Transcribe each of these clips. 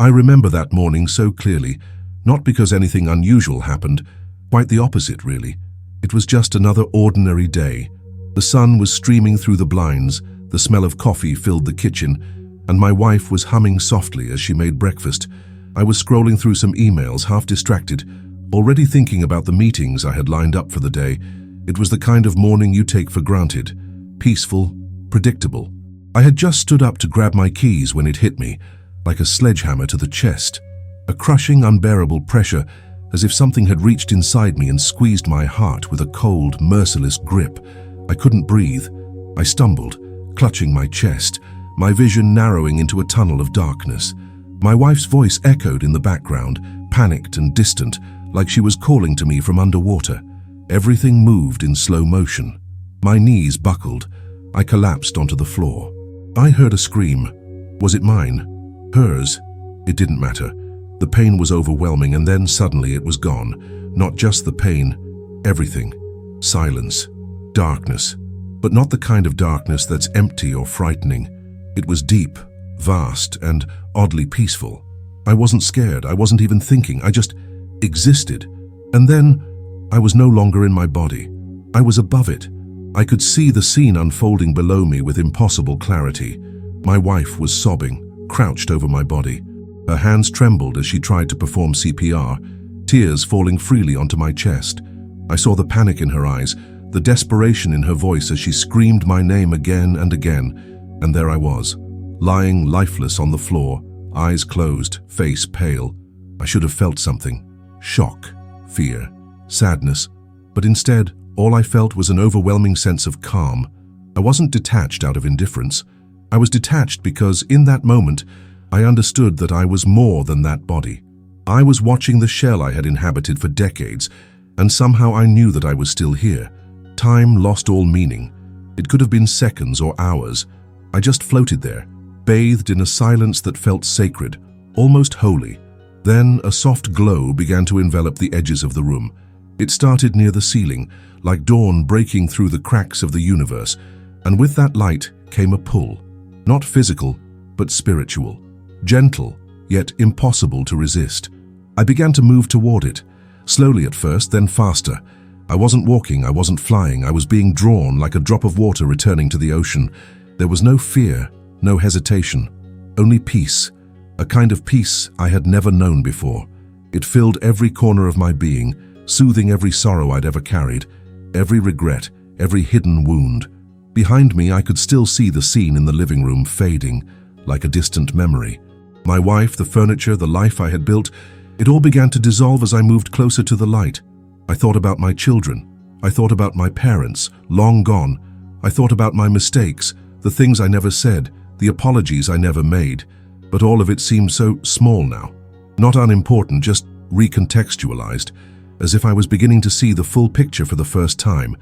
I remember that morning so clearly, not because anything unusual happened, quite the opposite really. It was just another ordinary day. The sun was streaming through the blinds, the smell of coffee filled the kitchen, and my wife was humming softly as she made breakfast. I was scrolling through some emails, half distracted, already thinking about the meetings I had lined up for the day. It was the kind of morning you take for granted, peaceful, predictable. I had just stood up to grab my keys when it hit me, like a sledgehammer to the chest. A crushing, unbearable pressure, as if something had reached inside me and squeezed my heart with a cold, merciless grip. I couldn't breathe. I stumbled, clutching my chest, my vision narrowing into a tunnel of darkness. My wife's voice echoed in the background, panicked and distant, like she was calling to me from underwater. Everything moved in slow motion. My knees buckled. I collapsed onto the floor. I heard a scream. Was it mine? Hers? It didn't matter. The pain was overwhelming, and then suddenly it was gone. Not just the pain, everything. Silence. Darkness. But not the kind of darkness that's empty or frightening. It was deep, vast, and oddly peaceful. I wasn't scared. I wasn't even thinking. I just existed. And then I was no longer in my body. I was above it. I could see the scene unfolding below me with impossible clarity. My wife was sobbing, crouched over my body. Her hands trembled as she tried to perform CPR, tears falling freely onto my chest. I saw the panic in her eyes, the desperation in her voice as she screamed my name again and again. And there I was, lying lifeless on the floor, eyes closed, face pale. I should have felt something. Shock, fear, sadness. But instead, all I felt was an overwhelming sense of calm. I wasn't detached out of indifference. I was detached because, in that moment, I understood that I was more than that body. I was watching the shell I had inhabited for decades, and somehow I knew that I was still here. Time lost all meaning. It could have been seconds or hours. I just floated there, bathed in a silence that felt sacred, almost holy. Then a soft glow began to envelop the edges of the room. It started near the ceiling, like dawn breaking through the cracks of the universe, and with that light came a pull. Not physical, but spiritual. Gentle, yet impossible to resist. I began to move toward it, slowly at first, then faster. I wasn't walking, I wasn't flying, I was being drawn like a drop of water returning to the ocean. There was no fear, no hesitation, only peace, a kind of peace I had never known before. It filled every corner of my being, soothing every sorrow I'd ever carried, every regret, every hidden wound. Behind me, I could still see the scene in the living room fading, like a distant memory. My wife, the furniture, the life I had built, it all began to dissolve as I moved closer to the light. I thought about my children. I thought about my parents, long gone. I thought about my mistakes, the things I never said, the apologies I never made. But all of it seemed so small now. Not unimportant, just recontextualized, as if I was beginning to see the full picture for the first time.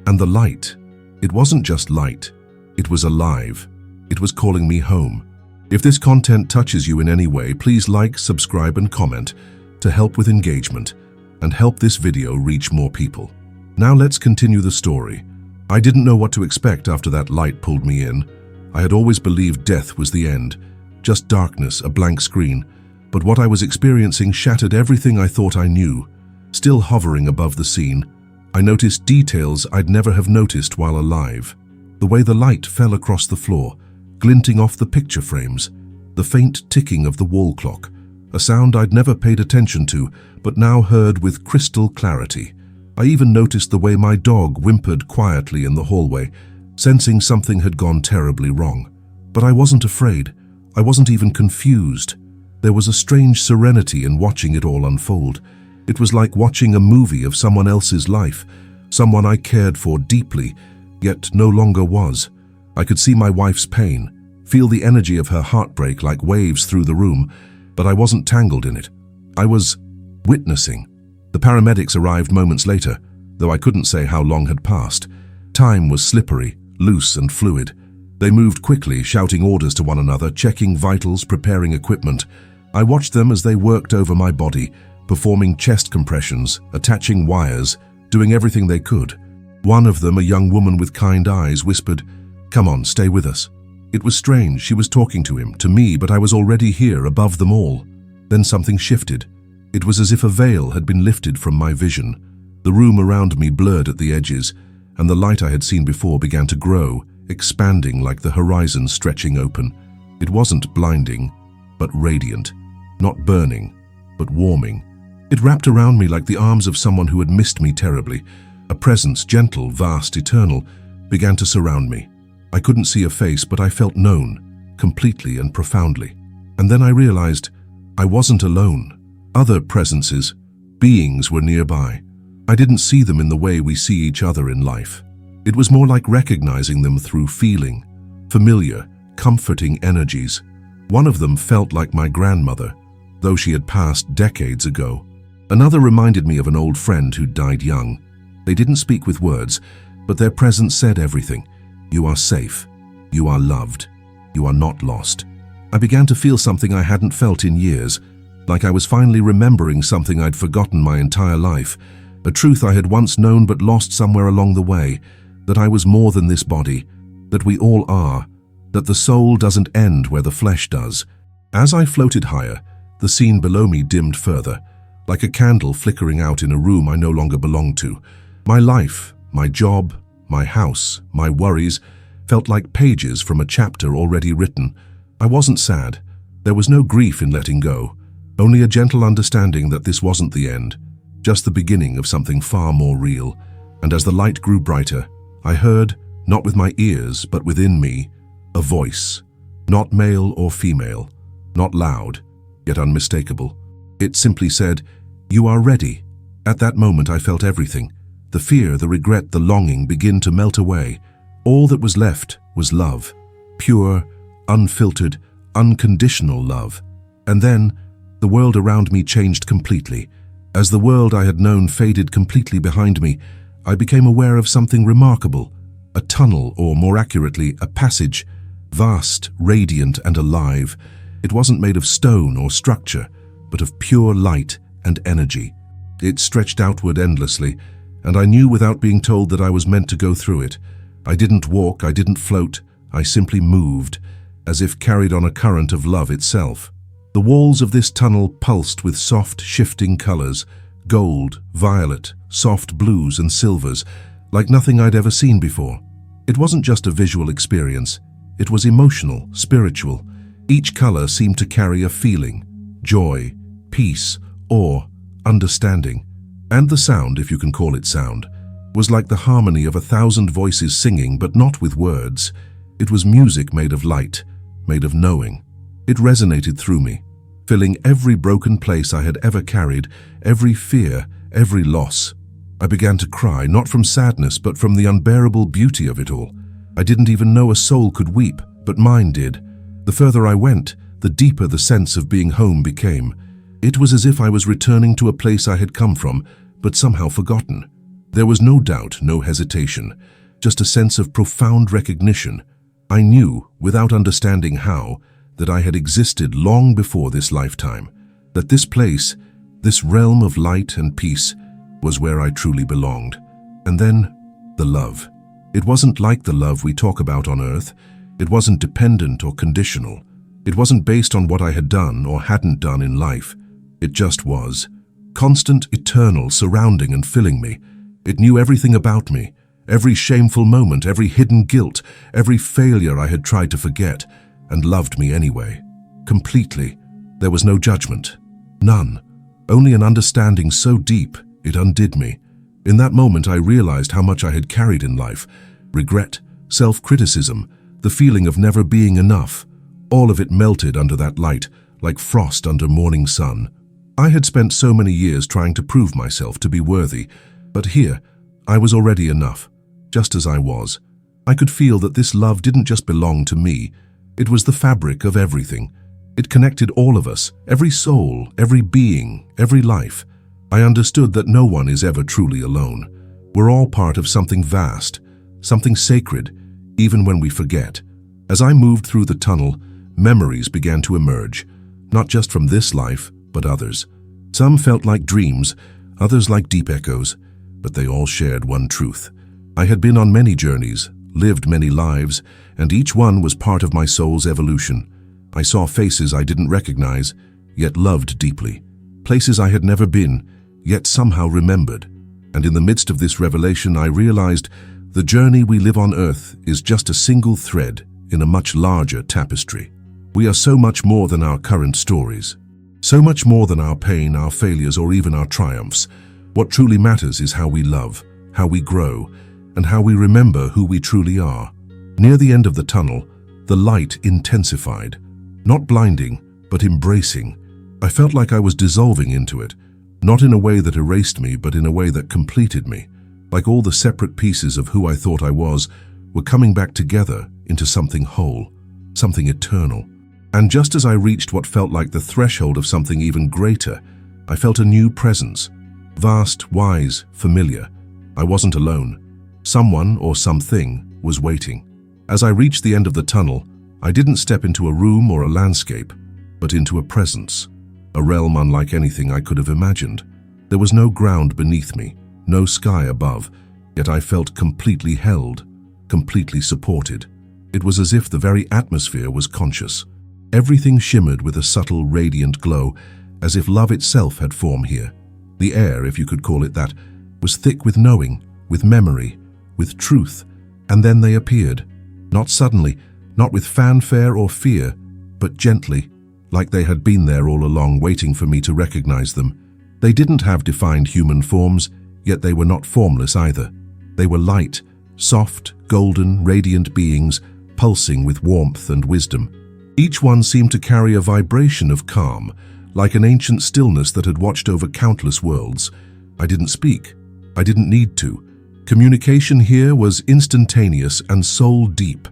And the light, it wasn't just light. It was alive. It was calling me home. If this content touches you in any way, please like, subscribe, and comment to help with engagement and help this video reach more people. Now let's continue the story. I didn't know what to expect after that light pulled me in. I had always believed death was the end, just darkness, a blank screen. But what I was experiencing shattered everything I thought I knew. Still hovering above the scene, I noticed details I'd never have noticed while alive. The way the light fell across the floor, glinting off the picture frames, the faint ticking of the wall clock, a sound I'd never paid attention to, but now heard with crystal clarity. I even noticed the way my dog whimpered quietly in the hallway, sensing something had gone terribly wrong. But I wasn't afraid. I wasn't even confused. There was a strange serenity in watching it all unfold. It was like watching a movie of someone else's life, someone I cared for deeply, yet no longer was. I could see my wife's pain, feel the energy of her heartbreak like waves through the room, but I wasn't tangled in it. I was witnessing. The paramedics arrived moments later, though I couldn't say how long had passed. Time was slippery, loose and fluid. They moved quickly, shouting orders to one another, checking vitals, preparing equipment. I watched them as they worked over my body, performing chest compressions, attaching wires, doing everything they could. One of them, a young woman with kind eyes, whispered, "Come on, stay with us." It was strange. She was talking to him, to me, but I was already here above them all. Then something shifted. It was as if a veil had been lifted from my vision. The room around me blurred at the edges, and the light I had seen before began to grow, expanding like the horizon stretching open. It wasn't blinding, but radiant. Not burning, but warming. It wrapped around me like the arms of someone who had missed me terribly. A presence, gentle, vast, eternal, began to surround me. I couldn't see a face, but I felt known, completely and profoundly. And then I realized I wasn't alone. Other presences, beings were nearby. I didn't see them in the way we see each other in life. It was more like recognizing them through feeling, familiar, comforting energies. One of them felt like my grandmother, though she had passed decades ago. Another reminded me of an old friend who died young. They didn't speak with words, but their presence said everything. You are safe. You are loved. You are not lost. I began to feel something I hadn't felt in years, like I was finally remembering something I'd forgotten my entire life, a truth I had once known but lost somewhere along the way, that I was more than this body, that we all are, that the soul doesn't end where the flesh does. As I floated higher, the scene below me dimmed further, like a candle flickering out in a room I no longer belonged to. My life, my job, my house, my worries felt like pages from a chapter already written. I wasn't sad. There was no grief in letting go, only a gentle understanding that this wasn't the end, just the beginning of something far more real. And as the light grew brighter, I heard, not with my ears but within me, a voice, not male or female, not loud, yet unmistakable. It simply said, "You are ready." At that moment I felt everything. The fear, the regret, the longing begin to melt away. All that was left was love. Pure, unfiltered, unconditional love. And then, the world around me changed completely. As the world I had known faded completely behind me, I became aware of something remarkable. A tunnel, or more accurately, a passage, vast, radiant, and alive. It wasn't made of stone or structure, but of pure light and energy. It stretched outward endlessly, and I knew without being told that I was meant to go through it. I didn't walk, I didn't float, I simply moved, as if carried on a current of love itself. The walls of this tunnel pulsed with soft, shifting colors, gold, violet, soft blues and silvers, like nothing I'd ever seen before. It wasn't just a visual experience, it was emotional, spiritual. Each color seemed to carry a feeling, joy, peace, awe, understanding. And the sound, if you can call it sound, was like the harmony of 1,000 voices singing, but not with words. It was music made of light, made of knowing. It resonated through me, filling every broken place I had ever carried, every fear, every loss. I began to cry, not from sadness, but from the unbearable beauty of it all. I didn't even know a soul could weep, but mine did. The further I went, the deeper the sense of being home became. It was as if I was returning to a place I had come from, but somehow forgotten. There was no doubt, no hesitation, just a sense of profound recognition. I knew, without understanding how, that I had existed long before this lifetime, that this place, this realm of light and peace, was where I truly belonged. And then, the love. It wasn't like the love we talk about on earth. It wasn't dependent or conditional. It wasn't based on what I had done or hadn't done in life. It just was. Constant, eternal, surrounding and filling me. It knew everything about me, every shameful moment, every hidden guilt, every failure I had tried to forget, and loved me anyway. Completely. There was no judgment. None. Only an understanding so deep, it undid me. In that moment I realized how much I had carried in life. Regret, self-criticism, the feeling of never being enough. All of it melted under that light, like frost under morning sun. I had spent so many years trying to prove myself to be worthy, but here, I was already enough, just as I was. I could feel that this love didn't just belong to me. It was the fabric of everything. It connected all of us, every soul, every being, every life. I understood that no one is ever truly alone. We're all part of something vast, something sacred, even when we forget. As I moved through the tunnel, memories began to emerge, not just from this life, but others. Some felt like dreams, others like deep echoes, but they all shared one truth. I had been on many journeys, lived many lives, and each one was part of my soul's evolution. I saw faces I didn't recognize, yet loved deeply. Places I had never been, yet somehow remembered. And in the midst of this revelation, I realized the journey we live on earth is just a single thread in a much larger tapestry. We are so much more than our current stories. So much more than our pain, our failures, or even our triumphs. What truly matters is how we love, how we grow, and how we remember who we truly are. Near the end of the tunnel, the light intensified. Not blinding, but embracing. I felt like I was dissolving into it, not in a way that erased me, but in a way that completed me. Like all the separate pieces of who I thought I was were coming back together into something whole, something eternal. And just as I reached what felt like the threshold of something even greater, I felt a new presence. Vast, wise, familiar. I wasn't alone. Someone or something was waiting. As I reached the end of the tunnel, I didn't step into a room or a landscape, but into a presence. A realm unlike anything I could have imagined. There was no ground beneath me, no sky above, yet I felt completely held, completely supported. It was as if the very atmosphere was conscious. Everything shimmered with a subtle, radiant glow, as if love itself had form here. The air, if you could call it that, was thick with knowing, with memory, with truth, and then they appeared. Not suddenly, not with fanfare or fear, but gently, like they had been there all along, waiting for me to recognize them. They didn't have defined human forms, yet they were not formless either. They were light, soft, golden, radiant beings, pulsing with warmth and wisdom. Each one seemed to carry a vibration of calm, like an ancient stillness that had watched over countless worlds. I didn't speak. I didn't need to. Communication here was instantaneous and soul-deep.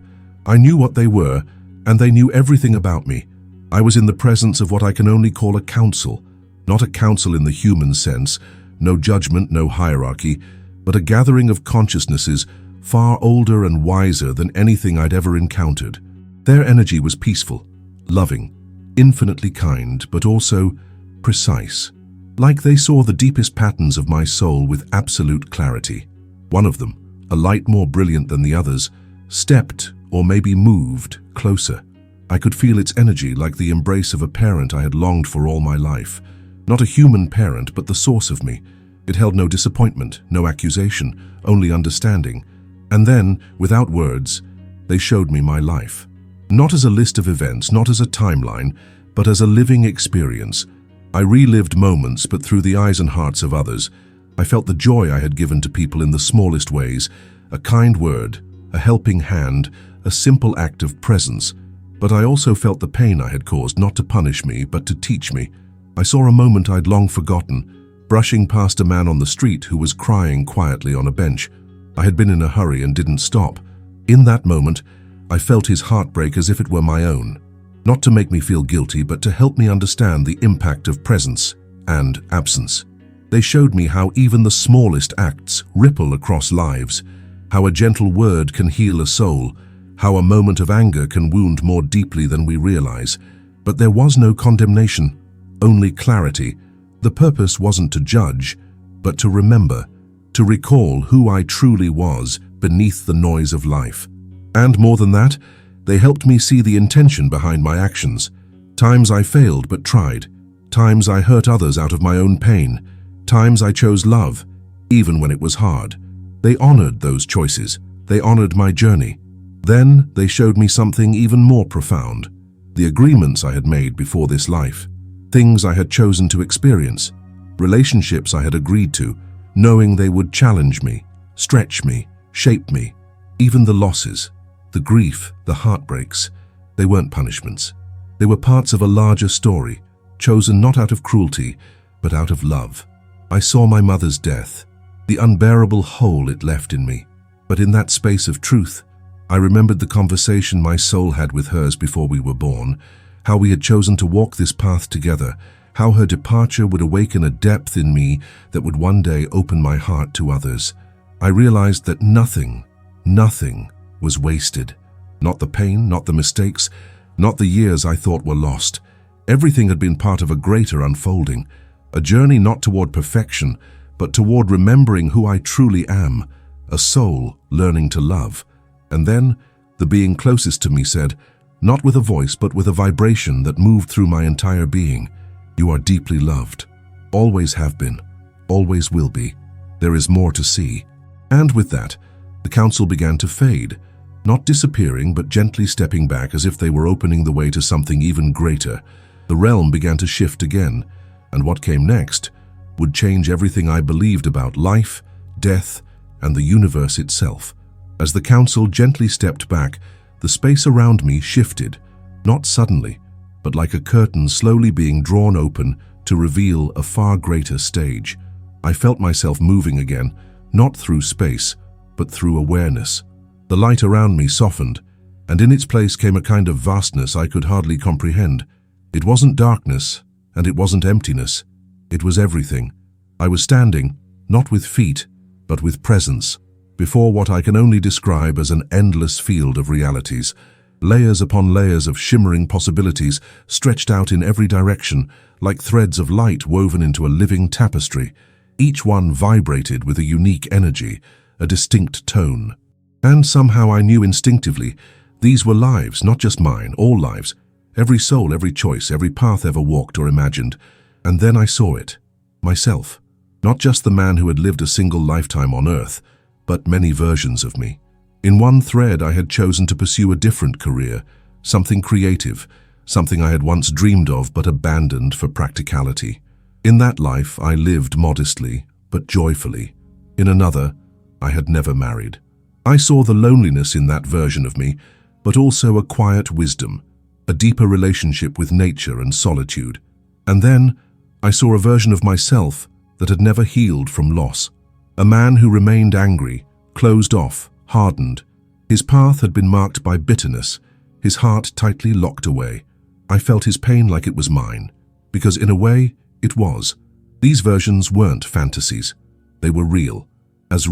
I knew what they were, and they knew everything about me. I was in the presence of what I can only call a council. Not a council in the human sense, no judgment, no hierarchy, but a gathering of consciousnesses far older and wiser than anything I'd ever encountered. Their energy was peaceful, loving, infinitely kind, but also precise. Like they saw the deepest patterns of my soul with absolute clarity. One of them, a light more brilliant than the others, stepped, or maybe moved, closer. I could feel its energy like the embrace of a parent I had longed for all my life. Not a human parent, but the source of me. It held no disappointment, no accusation, only understanding. And then, without words, they showed me my life. Not as a list of events, not as a timeline, but as a living experience. I relived moments, but through the eyes and hearts of others. I felt the joy I had given to people in the smallest ways, a kind word, a helping hand, a simple act of presence. But I also felt the pain I had caused, not to punish me, but to teach me. I saw a moment I'd long forgotten, brushing past a man on the street who was crying quietly on a bench. I had been in a hurry and didn't stop. In that moment, I felt his heartbreak as if it were my own. Not to make me feel guilty, but to help me understand the impact of presence and absence. They showed me how even the smallest acts ripple across lives, how a gentle word can heal a soul, how a moment of anger can wound more deeply than we realize. But there was no condemnation, only clarity. The purpose wasn't to judge, but to remember, to recall who I truly was beneath the noise of life. And more than that, they helped me see the intention behind my actions. Times I failed but tried. Times I hurt others out of my own pain. Times I chose love, even when it was hard. They honored those choices. They honored my journey. Then they showed me something even more profound. The agreements I had made before this life. Things I had chosen to experience. Relationships I had agreed to, knowing they would challenge me, stretch me, shape me. Even the losses, the grief, the heartbreaks, they weren't punishments. They were parts of a larger story, chosen not out of cruelty, but out of love. I saw my mother's death, the unbearable hole it left in me. But in that space of truth, I remembered the conversation my soul had with hers before we were born, how we had chosen to walk this path together, how her departure would awaken a depth in me that would one day open my heart to others. I realized that nothing was wasted. Not the pain, not the mistakes, not the years I thought were lost. Everything had been part of a greater unfolding, a journey not toward perfection, but toward remembering who I truly am, a soul learning to love. And then, the being closest to me said, not with a voice but with a vibration that moved through my entire being, You are deeply loved. Always have been. Always will be. There is more to see. And with that, the council began to fade, not disappearing but gently stepping back as if they were opening the way to something even greater. The realm began to shift again, and what came next would change everything I believed about life, death, and the universe itself. As the council gently stepped back, the space around me shifted, not suddenly, but like a curtain slowly being drawn open to reveal a far greater stage. I felt myself moving again, not through space, but through awareness. The light around me softened, and in its place came a kind of vastness I could hardly comprehend. It wasn't darkness, and it wasn't emptiness. It was everything. I was standing, not with feet, but with presence, before what I can only describe as an endless field of realities. Layers upon layers of shimmering possibilities stretched out in every direction, like threads of light woven into a living tapestry. Each one vibrated with a unique energy, a distinct tone. And somehow I knew instinctively, these were lives, not just mine, all lives. Every soul, every choice, every path ever walked or imagined. And then I saw it. Myself. Not just the man who had lived a single lifetime on Earth, but many versions of me. In one thread I had chosen to pursue a different career, something creative, something I had once dreamed of but abandoned for practicality. In that life I lived modestly, but joyfully. In another, I had never married. I saw the loneliness in that version of me, but also a quiet wisdom, a deeper relationship with nature and solitude. And then I saw a version of myself that had never healed from loss. A man who remained angry, closed off, hardened. His path had been marked by bitterness, his heart tightly locked away. I felt his pain like it was mine, because in a way, it was. These versions weren't fantasies. They were real as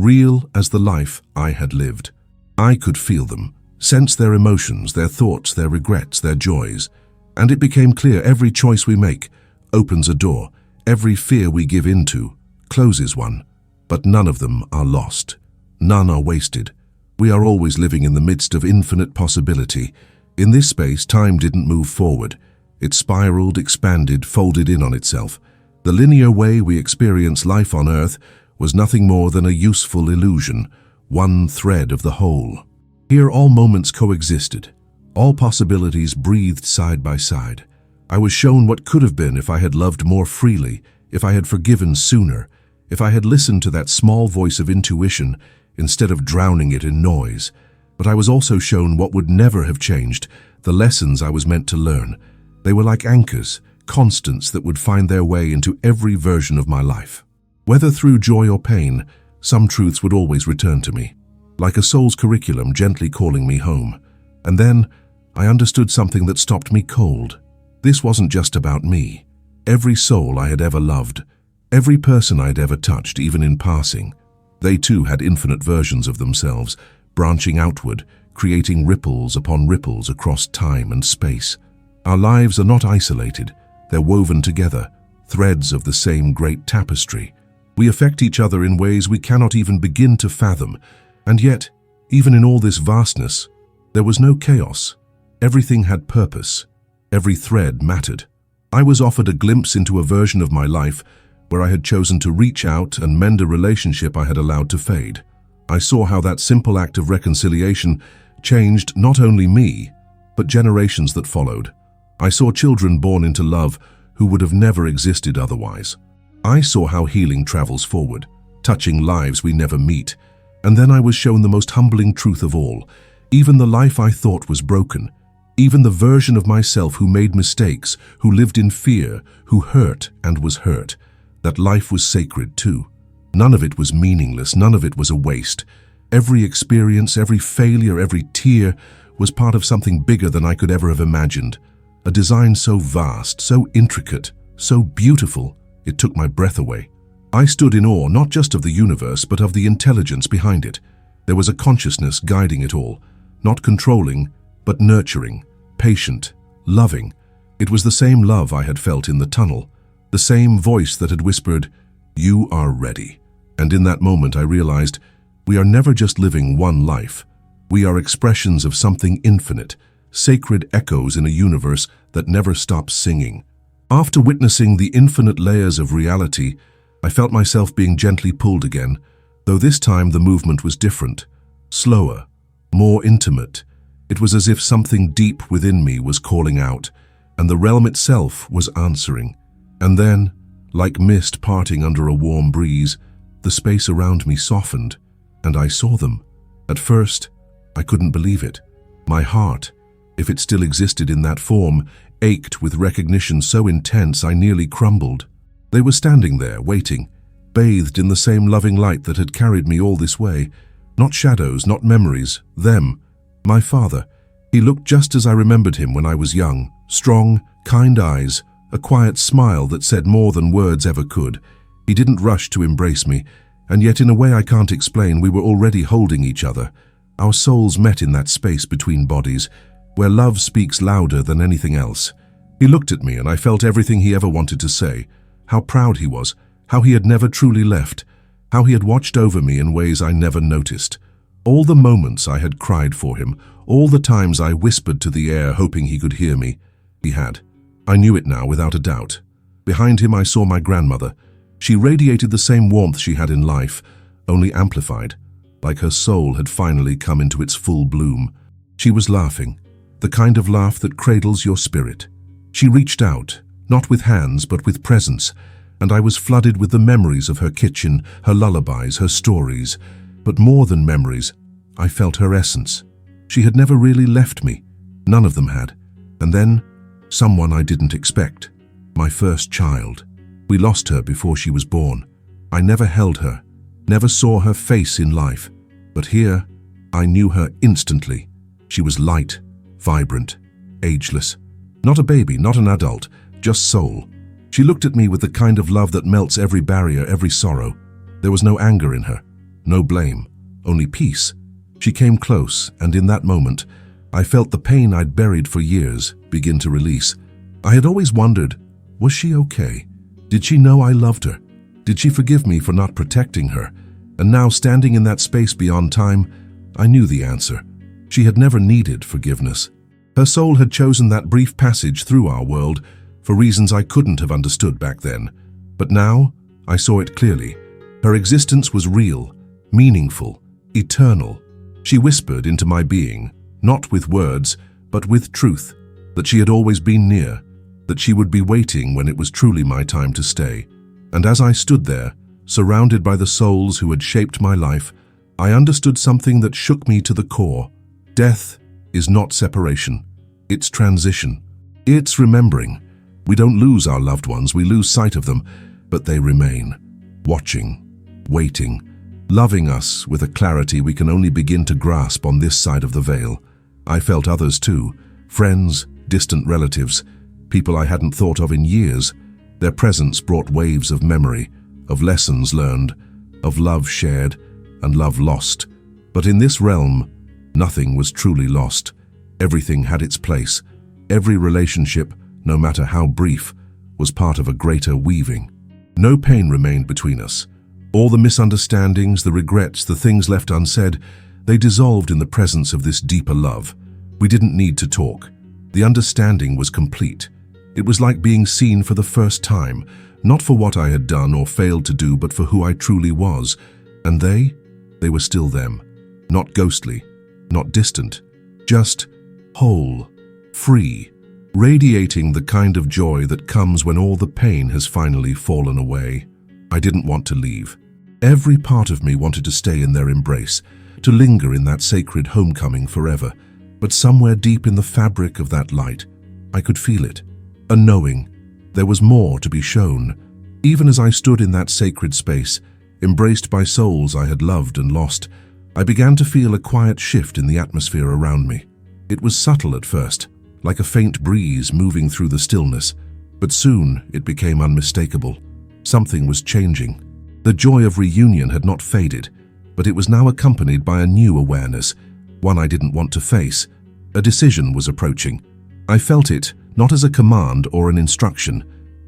the life I had lived. I could feel them, sense their emotions, their thoughts, their regrets, their joys. And it became clear every choice we make opens a door, every fear we give into closes one. But none of them are lost. None are wasted. We are always living in the midst of infinite possibility. In this space, time didn't move forward. It spiraled, expanded, folded in on itself. The linear way we experience life on Earth was nothing more than a useful illusion, one thread of the whole. Here all moments coexisted. All possibilities breathed side by side. I was shown what could have been if I had loved more freely, if I had forgiven sooner, if I had listened to that small voice of intuition instead of drowning it in noise. But I was also shown what would never have changed, the lessons I was meant to learn. They were like anchors, constants that would find their way into every version of my life. Whether through joy or pain, some truths would always return to me, like a soul's curriculum gently calling me home. And then I understood something that stopped me cold. This wasn't just about me. Every soul I had ever loved, every person I had ever touched, even in passing, they too had infinite versions of themselves, branching outward, creating ripples upon ripples across time and space. Our lives are not isolated. They're woven together, threads of the same great tapestry. We affect each other in ways we cannot even begin to fathom. And yet, even in all this vastness, there was no chaos. Everything had purpose. Every thread mattered. I was offered a glimpse into a version of my life where I had chosen to reach out and mend a relationship I had allowed to fade. I saw how that simple act of reconciliation changed not only me, but generations that followed. I saw children born into love who would have never existed otherwise. I saw how healing travels forward, touching lives we never meet. And then I was shown the most humbling truth of all. Even the life I thought was broken, even the version of myself who made mistakes, who lived in fear, who hurt and was hurt, that life was sacred too. None of it was meaningless, none of it was a waste. Every experience, every failure, every tear was part of something bigger than I could ever have imagined. A design so vast, so intricate, so beautiful, it took my breath away. I stood in awe not just of the universe, but of the intelligence behind it. There was a consciousness guiding it all, not controlling, but nurturing, patient, loving. It was the same love I had felt in the tunnel, the same voice that had whispered, "You are ready." And in that moment I realized, we are never just living one life. We are expressions of something infinite, sacred echoes in a universe that never stops singing. After witnessing the infinite layers of reality, I felt myself being gently pulled again, though this time the movement was different, slower, more intimate. It was as if something deep within me was calling out, and the realm itself was answering. And then, like mist parting under a warm breeze, the space around me softened, and I saw them. At first, I couldn't believe it. My heart, if it still existed in that form, ached with recognition so intense I nearly crumbled. They were standing there, waiting, bathed in the same loving light that had carried me all this way. Not shadows, not memories, them. My father. He looked just as I remembered him when I was young. Strong, kind eyes, a quiet smile that said more than words ever could. He didn't rush to embrace me, and yet in a way I can't explain, we were already holding each other. Our souls met in that space between bodies, where love speaks louder than anything else. He looked at me and I felt everything he ever wanted to say. How proud he was, how he had never truly left, how he had watched over me in ways I never noticed. All the moments I had cried for him, all the times I whispered to the air hoping he could hear me, he had. I knew it now without a doubt. Behind him I saw my grandmother. She radiated the same warmth she had in life, only amplified, like her soul had finally come into its full bloom. She was laughing, the kind of laugh that cradles your spirit. She reached out, not with hands but with presence, and I was flooded with the memories of her kitchen, her lullabies, her stories. But more than memories, I felt her essence. She had never really left me. None of them had. And then, someone I didn't expect. My first child. We lost her before she was born. I never held her, never saw her face in life. But here, I knew her instantly. She was light, vibrant, ageless. Not a baby, not an adult, just soul. She looked at me with the kind of love that melts every barrier, every sorrow. There was no anger in her, no blame, only peace. She came close, and in that moment, I felt the pain I'd buried for years begin to release. I had always wondered, was she okay? Did she know I loved her? Did she forgive me for not protecting her? And now, standing in that space beyond time, I knew the answer. She had never needed forgiveness. Her soul had chosen that brief passage through our world for reasons I couldn't have understood back then. But now, I saw it clearly. Her existence was real, meaningful, eternal. She whispered into my being, not with words, but with truth, that she had always been near, that she would be waiting when it was truly my time to stay. And as I stood there, surrounded by the souls who had shaped my life, I understood something that shook me to the core. Death is not separation. It's transition. It's remembering. We don't lose our loved ones, we lose sight of them, but they remain, watching, waiting, loving us with a clarity we can only begin to grasp on this side of the veil. I felt others too, friends, distant relatives, people I hadn't thought of in years. Their presence brought waves of memory, of lessons learned, of love shared and love lost. But in this realm, nothing was truly lost. Everything had its place. Every relationship, no matter how brief, was part of a greater weaving. No pain remained between us. All the misunderstandings, the regrets, the things left unsaid, they dissolved in the presence of this deeper love. We didn't need to talk. The understanding was complete. It was like being seen for the first time, not for what I had done or failed to do, but for who I truly was. And they were still them. Not ghostly, not distant, just whole, free, radiating the kind of joy that comes when all the pain has finally fallen away. I didn't want to leave. Every part of me wanted to stay in their embrace, to linger in that sacred homecoming forever. But somewhere deep in the fabric of that light, I could feel it, a knowing. There was more to be shown. Even as I stood in that sacred space, embraced by souls I had loved and lost, I began to feel a quiet shift in the atmosphere around me. It was subtle at first, like a faint breeze moving through the stillness, but soon it became unmistakable. Something was changing. The joy of reunion had not faded, but it was now accompanied by a new awareness, one I didn't want to face. A decision was approaching. I felt it, not as a command or an instruction.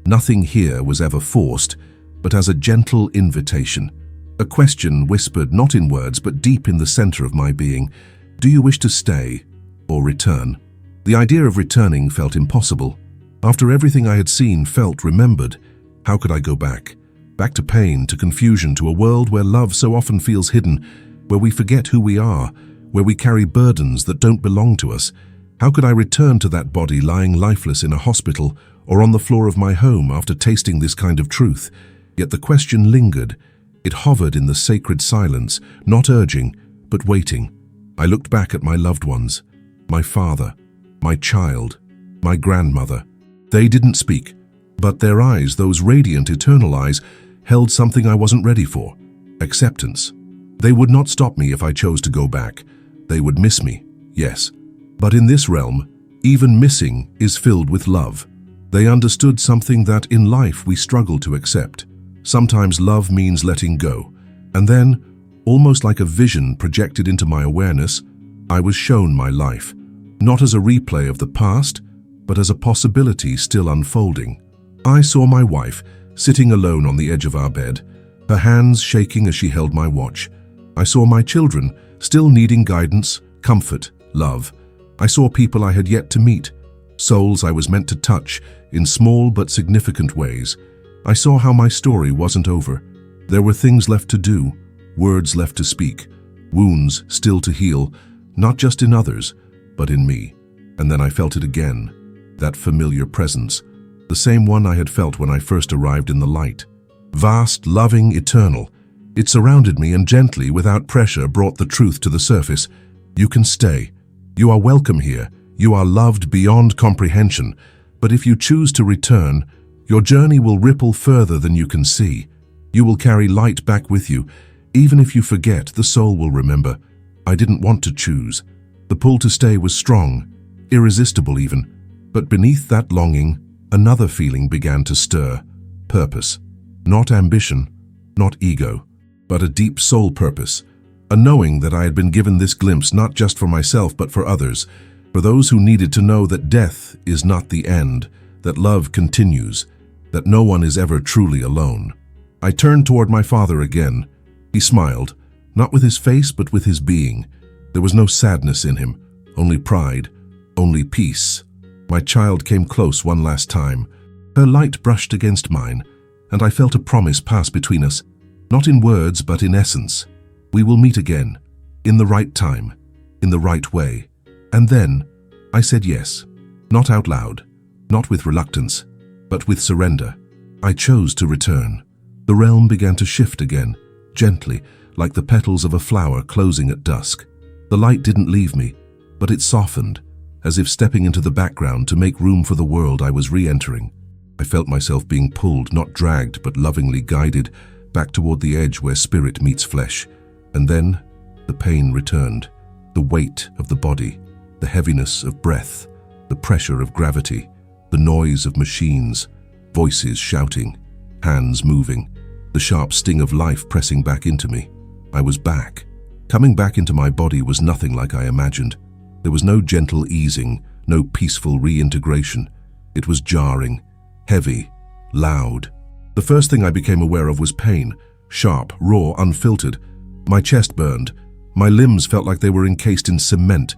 Nothing here was ever forced, but as a gentle invitation. A question whispered not in words but deep in the center of my being. Do you wish to stay or return? The idea of returning felt impossible. After everything I had seen, felt, remembered, how could I go back? Back to pain, to confusion, to a world where love so often feels hidden, where we forget who we are, where we carry burdens that don't belong to us. How could I return to that body lying lifeless in a hospital or on the floor of my home after tasting this kind of truth? Yet the question lingered. It hovered in the sacred silence, not urging, but waiting. I looked back at my loved ones, my father, my child, my grandmother. They didn't speak, but their eyes, those radiant, eternal eyes, held something I wasn't ready for: acceptance. They would not stop me if I chose to go back. They would miss me, yes. But in this realm, even missing is filled with love. They understood something that in life we struggle to accept. Sometimes love means letting go. And then, almost like a vision projected into my awareness, I was shown my life, not as a replay of the past, but as a possibility still unfolding. I saw my wife sitting alone on the edge of our bed, her hands shaking as she held my watch. I saw my children still needing guidance, comfort, love. I saw people I had yet to meet, souls I was meant to touch in small but significant ways. I saw how my story wasn't over. There were things left to do, words left to speak, wounds still to heal, not just in others, but in me. And then I felt it again, that familiar presence, the same one I had felt when I first arrived in the light. Vast, loving, eternal. It surrounded me and gently, without pressure, brought the truth to the surface. You can stay. You are welcome here. You are loved beyond comprehension. But if you choose to return, your journey will ripple further than you can see. You will carry light back with you. Even if you forget, the soul will remember. I didn't want to choose. The pull to stay was strong, irresistible even. But beneath that longing, another feeling began to stir. Purpose. Not ambition, not ego, but a deep soul purpose. A knowing that I had been given this glimpse not just for myself but for others, for those who needed to know that death is not the end, that love continues, that no one is ever truly alone. I turned toward my father again. He smiled, not with his face but with his being. There was no sadness in him, only pride, only peace. My child came close one last time. Her light brushed against mine, and I felt a promise pass between us, not in words but in essence. We will meet again, in the right time, in the right way. And then I said yes, not out loud, not with reluctance, but with surrender. I chose to return. The realm began to shift again, gently, like the petals of a flower closing at dusk. The light didn't leave me, but it softened, as if stepping into the background to make room for the world I was re-entering. I felt myself being pulled, not dragged, but lovingly guided, back toward the edge where spirit meets flesh. And then the pain returned, the weight of the body, the heaviness of breath, the pressure of gravity, the noise of machines, voices shouting, hands moving, the sharp sting of life pressing back into me. I was back. Coming back into my body was nothing like I imagined. There was no gentle easing, no peaceful reintegration. It was jarring, heavy, loud. The first thing I became aware of was pain, sharp, raw, unfiltered. My chest burned. My limbs felt like they were encased in cement.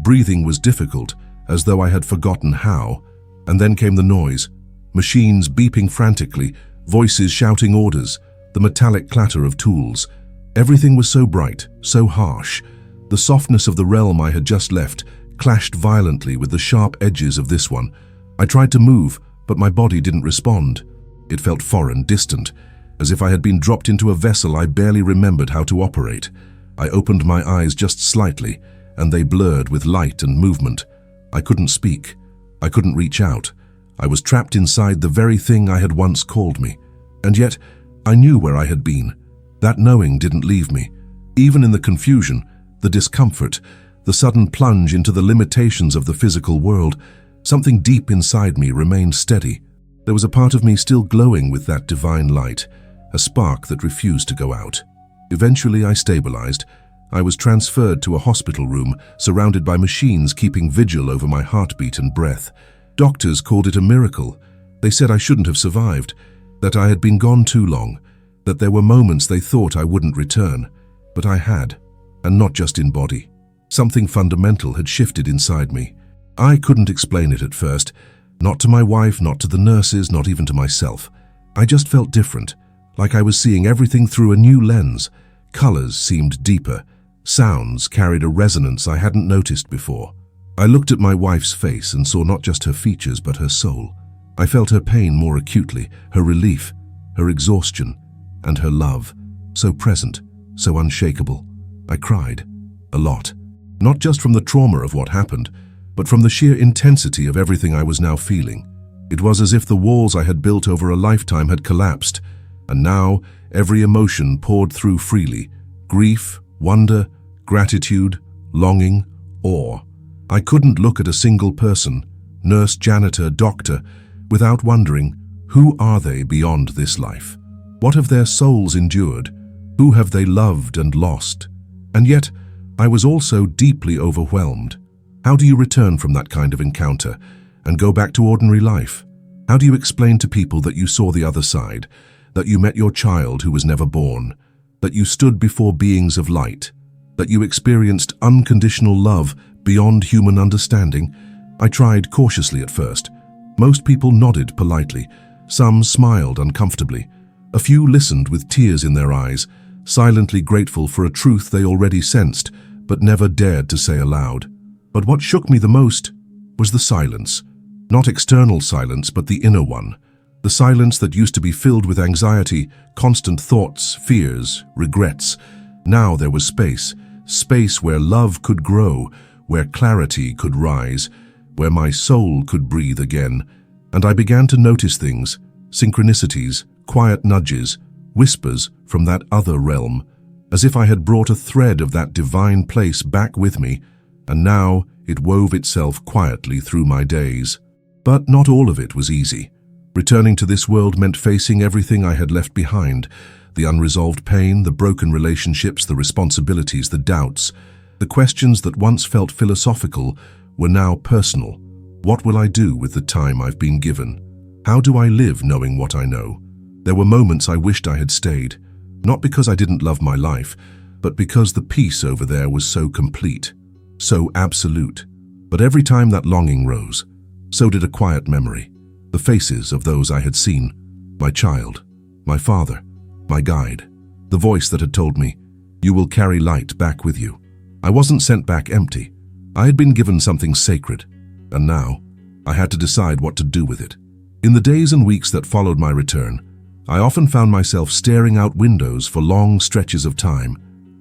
Breathing was difficult, as though I had forgotten how. And then came the noise. Machines beeping frantically, voices shouting orders, the metallic clatter of tools. Everything was so bright, so harsh. The softness of the realm I had just left clashed violently with the sharp edges of this one. I tried to move, but my body didn't respond. It felt foreign, distant, as if I had been dropped into a vessel I barely remembered how to operate. I opened my eyes just slightly, and they blurred with light and movement. I couldn't speak. I couldn't reach out. I was trapped inside the very thing I had once called me. And yet, I knew where I had been. That knowing didn't leave me. Even in the confusion, the discomfort, the sudden plunge into the limitations of the physical world, something deep inside me remained steady. There was a part of me still glowing with that divine light, a spark that refused to go out. Eventually I stabilized. I was transferred to a hospital room, surrounded by machines keeping vigil over my heartbeat and breath. Doctors called it a miracle. They said I shouldn't have survived, that I had been gone too long, that there were moments they thought I wouldn't return. But I had, and not just in body. Something fundamental had shifted inside me. I couldn't explain it at first, Not to my wife, not to the nurses, not even to myself. I just felt different, like I was seeing everything through a new lens. Colors seemed deeper. Sounds carried a resonance I hadn't noticed before. I looked at my wife's face and saw not just her features but her soul. I felt her pain more acutely, her relief, her exhaustion, and her love, so present, so unshakable. I cried, a lot, not just from the trauma of what happened, but from the sheer intensity of everything I was now feeling. It was as if the walls I had built over a lifetime had collapsed, and now every emotion poured through freely: grief, wonder, gratitude, longing, awe. I couldn't look at a single person, nurse, janitor, doctor, without wondering, who are they beyond this life? What have their souls endured? Who have they loved and lost? And yet, I was also deeply overwhelmed. How do you return from that kind of encounter and go back to ordinary life? How do you explain to people that you saw the other side, that you met your child who was never born, that you stood before beings of light, that you experienced unconditional love beyond human understanding? I tried cautiously at first. Most people nodded politely. Some smiled uncomfortably. A few listened with tears in their eyes, silently grateful for a truth they already sensed, but never dared to say aloud. But what shook me the most was the silence. Not external silence, but the inner one. The silence that used to be filled with anxiety, constant thoughts, fears, regrets. Now there was space. Space where love could grow, where clarity could rise, where my soul could breathe again. And I began to notice things, synchronicities, quiet nudges, whispers from that other realm, as if I had brought a thread of that divine place back with me, and now it wove itself quietly through my days. But not all of it was easy. Returning to this world meant facing everything I had left behind: the unresolved pain, the broken relationships, the responsibilities, the doubts. The questions that once felt philosophical were now personal. What will I do with the time I've been given? How do I live knowing what I know? There were moments I wished I had stayed, not because I didn't love my life, but because the peace over there was so complete, so absolute. But every time that longing rose, so did a quiet memory. The faces of those I had seen, my child, my father, my guide, the voice that had told me, "You will carry light back with you." I wasn't sent back empty. I had been given something sacred, and now I had to decide what to do with it. In the days and weeks that followed my return, I often found myself staring out windows for long stretches of time,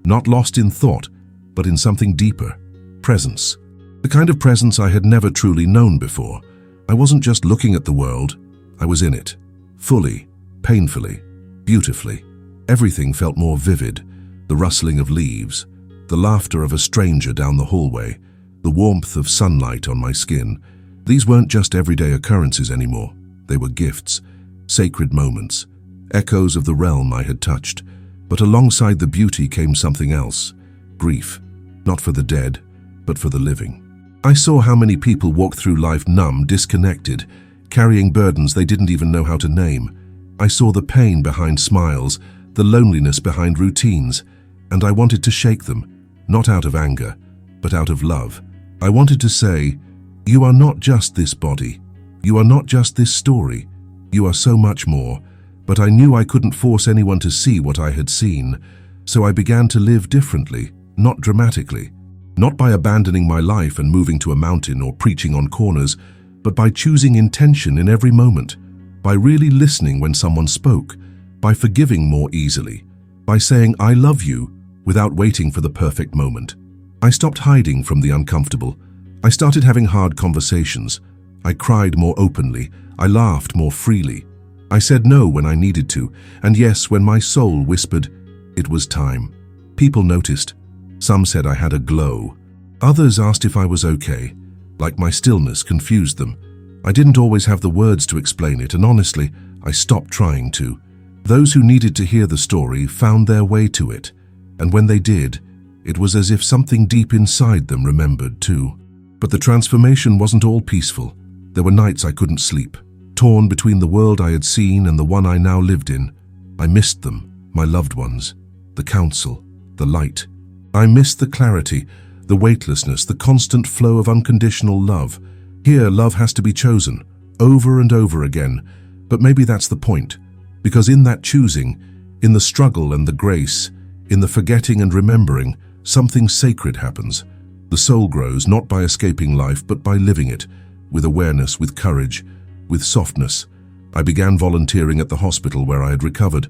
not lost in thought, but in something deeper: presence. The kind of presence I had never truly known before. I wasn't just looking at the world, I was in it, fully, painfully, beautifully. Everything felt more vivid: the rustling of leaves, the laughter of a stranger down the hallway, the warmth of sunlight on my skin. These weren't just everyday occurrences anymore. They were gifts, sacred moments, echoes of the realm I had touched. But alongside the beauty came something else: grief, not for the dead, but for the living. I saw how many people walked through life numb, disconnected, carrying burdens they didn't even know how to name. I saw the pain behind smiles, the loneliness behind routines, and I wanted to shake them, not out of anger, but out of love. I wanted to say, "You are not just this body. You are not just this story. You are so much more." But I knew I couldn't force anyone to see what I had seen, so I began to live differently, not dramatically. Not by abandoning my life and moving to a mountain or preaching on corners, but by choosing intention in every moment, by really listening when someone spoke, by forgiving more easily, by saying "I love you" without waiting for the perfect moment. I stopped hiding from the uncomfortable. I started having hard conversations. I cried more openly. I laughed more freely. I said no when I needed to, and yes when my soul whispered it was time. People noticed. Some said I had a glow. Others asked if I was okay, like my stillness confused them. I didn't always have the words to explain it, and honestly, I stopped trying to. Those who needed to hear the story found their way to it, and when they did, it was as if something deep inside them remembered too. But the transformation wasn't all peaceful. There were nights I couldn't sleep, torn between the world I had seen and the one I now lived in. I missed them, my loved ones, the counsel, the light. I missed the clarity, the weightlessness, the constant flow of unconditional love. Here, love has to be chosen, over and over again, but maybe that's the point, because in that choosing, in the struggle and the grace, in the forgetting and remembering, something sacred happens. The soul grows not by escaping life, but by living it, with awareness, with courage, with softness. I began volunteering at the hospital where I had recovered,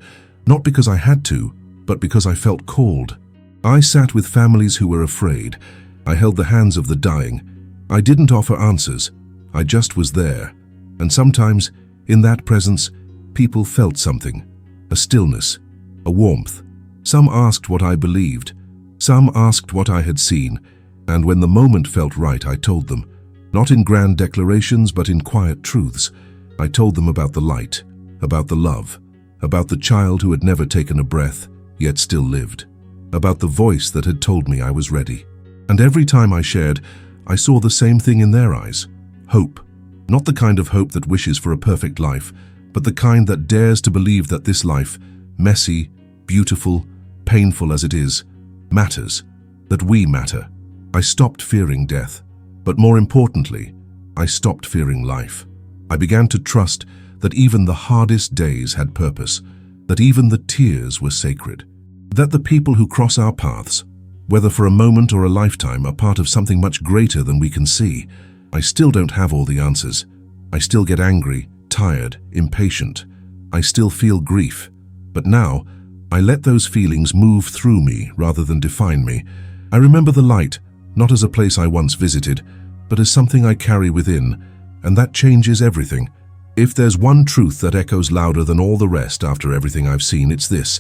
not because I had to, but because I felt called. I sat with families who were afraid. I held the hands of the dying. I didn't offer answers. I just was there. And sometimes, in that presence, people felt something. A stillness, a warmth. Some asked what I believed. Some asked what I had seen. And when the moment felt right, I told them. Not in grand declarations, but in quiet truths. I told them about the light, about the love, about the child who had never taken a breath, yet still lived, about the voice that had told me I was ready. And every time I shared, I saw the same thing in their eyes. Hope. Not the kind of hope that wishes for a perfect life, but the kind that dares to believe that this life, messy, beautiful, painful as it is, matters, that we matter. I stopped fearing death, but more importantly, I stopped fearing life. I began to trust that even the hardest days had purpose, that even the tears were sacred, that the people who cross our paths, whether for a moment or a lifetime, are part of something much greater than we can see. I still don't have all the answers. I still get angry, tired, impatient. I still feel grief. But now, I let those feelings move through me rather than define me. I remember the light, not as a place I once visited, but as something I carry within, and that changes everything. If there's one truth that echoes louder than all the rest after everything I've seen, it's this: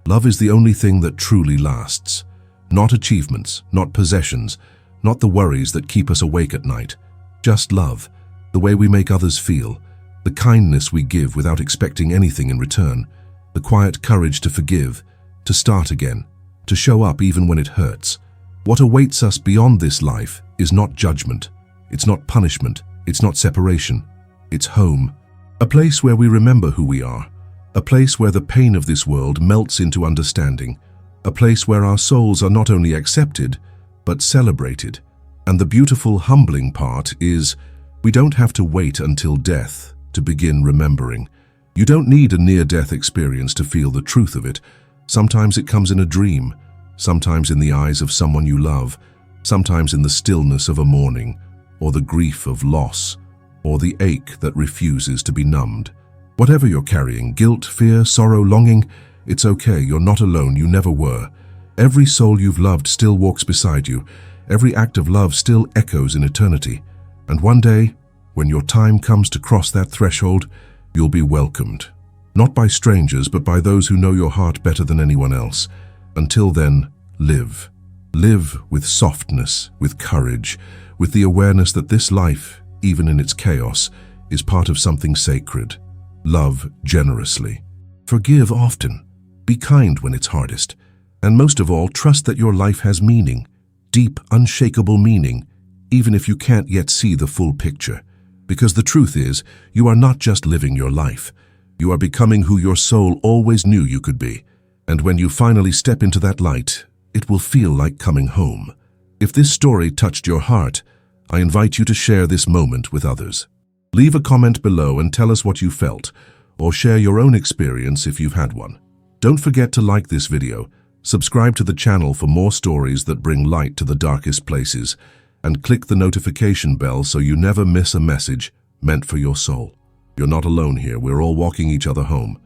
love is the only thing that truly lasts. Not achievements, not possessions, not the worries that keep us awake at night. Just love, the way we make others feel, the kindness we give without expecting anything in return, the quiet courage to forgive, to start again, to show up even when it hurts. What awaits us beyond this life is not judgment, it's not punishment, it's not separation, it's home. A place where we remember who we are, a place where the pain of this world melts into understanding, a place where our souls are not only accepted, but celebrated. And the beautiful, humbling part is, we don't have to wait until death to begin remembering. You don't need a near-death experience to feel the truth of it. Sometimes it comes in a dream, sometimes in the eyes of someone you love, sometimes in the stillness of a morning, or the grief of loss, or the ache that refuses to be numbed. Whatever you're carrying, guilt, fear, sorrow, longing, it's okay, you're not alone, you never were. Every soul you've loved still walks beside you. Every act of love still echoes in eternity. And one day, when your time comes to cross that threshold, you'll be welcomed. Not by strangers, but by those who know your heart better than anyone else. Until then, live. Live with softness, with courage, with the awareness that this life, even in its chaos, is part of something sacred. Love generously. Forgive often. Be kind when it's hardest. And most of all, trust that your life has meaning. Deep, unshakable meaning, even if you can't yet see the full picture. Because the truth is, you are not just living your life. You are becoming who your soul always knew you could be. And when you finally step into that light, it will feel like coming home. If this story touched your heart, I invite you to share this moment with others. Leave a comment below and tell us what you felt, or share your own experience if you've had one. Don't forget to like this video, subscribe to the channel for more stories that bring light to the darkest places, and click the notification bell so you never miss a message meant for your soul. You're not alone here, we're all walking each other home.